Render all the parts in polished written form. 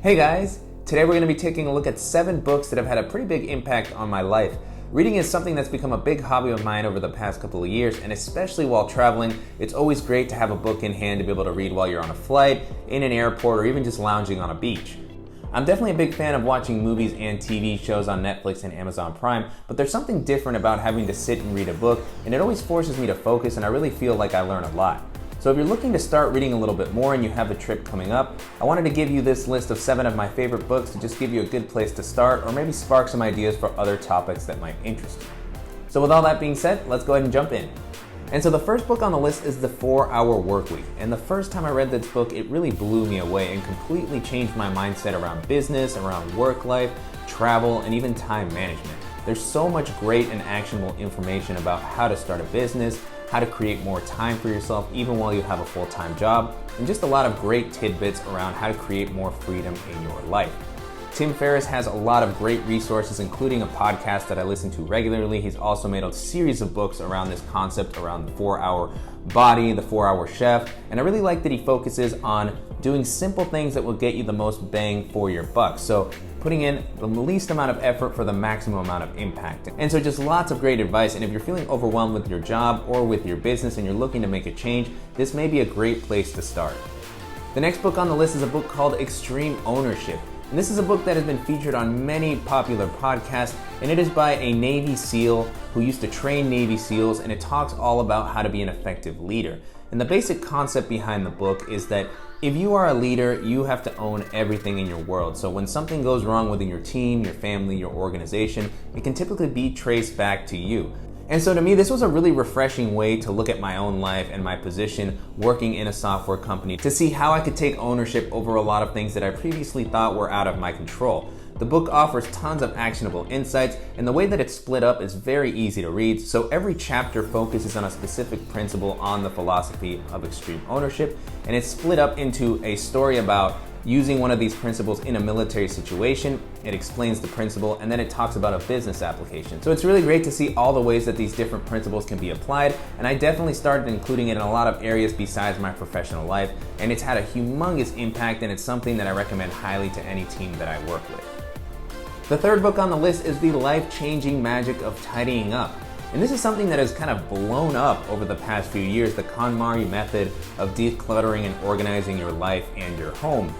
Hey guys! Today we're going to be taking a look at 7 books that have had a pretty big impact on my life. Reading is something that's become a big hobby of mine over the past couple of years, and especially while traveling, it's always great to have a book in hand to be able to read while you're on a flight, in an airport, or even just lounging on a beach. I'm definitely a big fan of watching movies and TV shows on Netflix and Amazon Prime, but there's something different about having to sit and read a book, and it always forces me to focus, and I really feel like I learn a lot. So if you're looking to start reading a little bit more and you have a trip coming up, I wanted to give you this list of 7 of my favorite books to just give you a good place to start, or maybe spark some ideas for other topics that might interest you. So with all that being said, let's go ahead and jump in. And so the first book on the list is The 4-Hour Workweek. And the first time I read this book, it really blew me away and completely changed my mindset around business, around work life, travel, and even time management. There's so much great and actionable information about how to start a business, how to create more time for yourself even while you have a full-time job, and just a lot of great tidbits around how to create more freedom in your life. Tim Ferriss has a lot of great resources, including a podcast that I listen to regularly. He's also made a series of books around this concept, around the 4-hour body, the 4-hour chef, and I really like that he focuses on doing simple things that will get you the most bang for your buck. So putting in the least amount of effort for the maximum amount of impact. And so just lots of great advice, and if you're feeling overwhelmed with your job or with your business and you're looking to make a change, this may be a great place to start. The next book on the list is a book called Extreme Ownership. And this is a book that has been featured on many popular podcasts, and it is by a Navy SEAL who used to train Navy SEALs, and it talks all about how to be an effective leader. And the basic concept behind the book is that if you are a leader, you have to own everything in your world. So when something goes wrong within your team, your family, your organization, it can typically be traced back to you. And so to me, this was a really refreshing way to look at my own life and my position working in a software company to see how I could take ownership over a lot of things that I previously thought were out of my control. The book offers tons of actionable insights, and the way that it's split up is very easy to read. So every chapter focuses on a specific principle on the philosophy of extreme ownership, and it's split up into a story about using one of these principles in a military situation. It explains the principle, and then it talks about a business application. So it's really great to see all the ways that these different principles can be applied, and I definitely started including it in a lot of areas besides my professional life, and it's had a humongous impact, and it's something that I recommend highly to any team that I work with. The third book on the list is The Life-Changing Magic of Tidying Up. And this is something that has kind of blown up over the past few years, the KonMari method of decluttering and organizing your life and your home.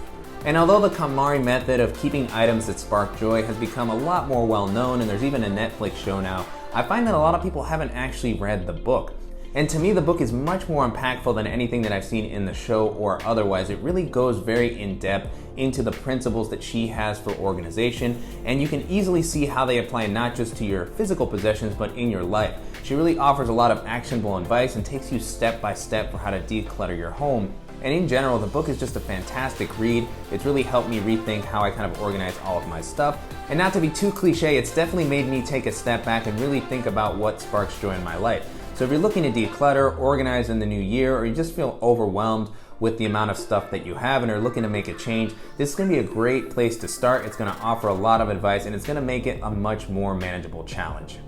And although the KonMari method of keeping items that spark joy has become a lot more well known, and there's even a Netflix show now, I find that a lot of people haven't actually read the book. And to me, the book is much more impactful than anything that I've seen in the show or otherwise. It really goes very in depth into the principles that she has for organization, and you can easily see how they apply not just to your physical possessions, but in your life. She really offers a lot of actionable advice and takes you step by step for how to declutter your home. And in general, the book is just a fantastic read. It's really helped me rethink how I kind of organize all of my stuff. And not to be too cliche, it's definitely made me take a step back and really think about what sparks joy in my life. So if you're looking to declutter, organize in the new year, or you just feel overwhelmed with the amount of stuff that you have and are looking to make a change, this is going to be a great place to start. It's going to offer a lot of advice, and it's going to make it a much more manageable challenge.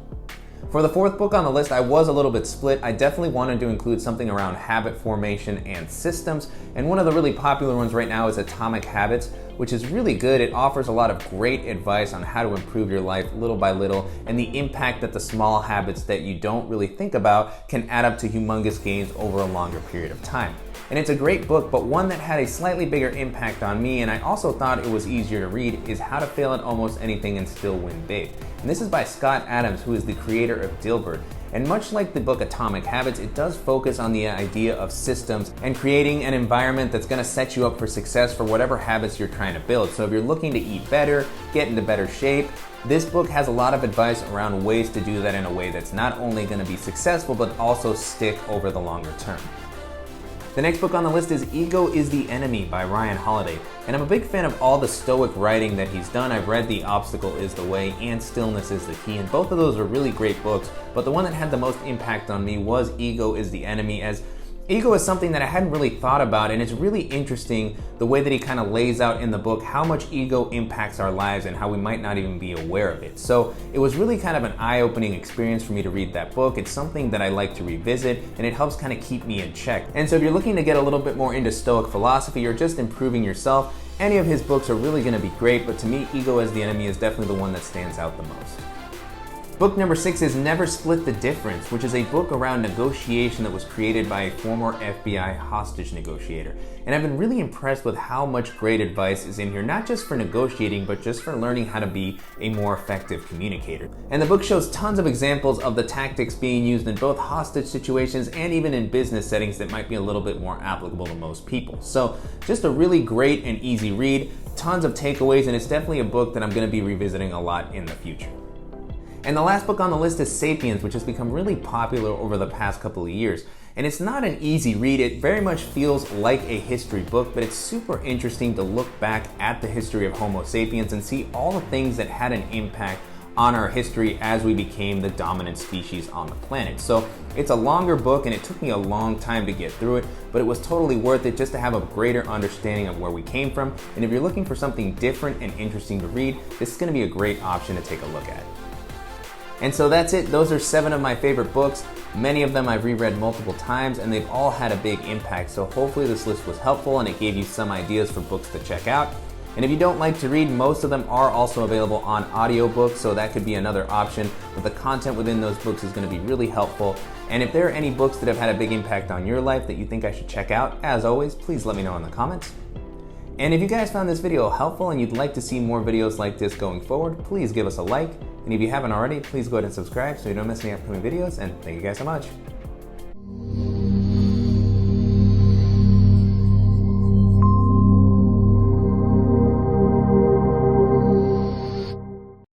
For the fourth book on the list, I was a little bit split. I definitely wanted to include something around habit formation and systems, and one of the really popular ones right now is Atomic Habits, which is really good. It offers a lot of great advice on how to improve your life little by little, and the impact that the small habits that you don't really think about can add up to humongous gains over a longer period of time. And it's a great book, but one that had a slightly bigger impact on me, and I also thought it was easier to read, is How to Fail at Almost Anything and Still Win Big. And this is by Scott Adams, who is the creator of Dilbert. And much like the book Atomic Habits, it does focus on the idea of systems and creating an environment that's going to set you up for success for whatever habits you're trying to build. So if you're looking to eat better, get into better shape, this book has a lot of advice around ways to do that in a way that's not only going to be successful, but also stick over the longer term. The next book on the list is Ego is the Enemy by Ryan Holiday, and I'm a big fan of all the stoic writing that he's done. I've read The Obstacle is the Way and Stillness is the Key, and both of those are really great books, but the one that had the most impact on me was Ego is the Enemy, as ego is something that I hadn't really thought about, and it's really interesting the way that he kind of lays out in the book how much ego impacts our lives and how we might not even be aware of it. So it was really kind of an eye-opening experience for me to read that book. It's something that I like to revisit, and it helps kind of keep me in check. And so if you're looking to get a little bit more into Stoic philosophy or just improving yourself, Any of his books are really going to be great, but to me, Ego as the Enemy is definitely the one that stands out the most. Book number 6 is Never Split the Difference, which is a book around negotiation that was created by a former FBI hostage negotiator. And I've been really impressed with how much great advice is in here, not just for negotiating, but just for learning how to be a more effective communicator. And the book shows tons of examples of the tactics being used in both hostage situations and even in business settings that might be a little bit more applicable to most people. So just a really great and easy read, tons of takeaways, and it's definitely a book that I'm going to be revisiting a lot in the future. And the last book on the list is Sapiens, which has become really popular over the past couple of years. And it's not an easy read. It very much feels like a history book, but it's super interesting to look back at the history of Homo sapiens and see all the things that had an impact on our history as we became the dominant species on the planet. So it's a longer book and it took me a long time to get through it, but it was totally worth it just to have a greater understanding of where we came from. And if you're looking for something different and interesting to read, this is going to be a great option to take a look at. And so that's it. Those are 7 of my favorite books. Many of them I've reread multiple times and they've all had a big impact. So hopefully this list was helpful and it gave you some ideas for books to check out. And if you don't like to read, most of them are also available on audiobooks, so that could be another option. But the content within those books is going to be really helpful. And if there are any books that have had a big impact on your life that you think I should check out, as always, please let me know in the comments. And if you guys found this video helpful and you'd like to see more videos like this going forward, please give us a like. And if you haven't already, please go ahead and subscribe so you don't miss any upcoming videos. And thank you guys so much.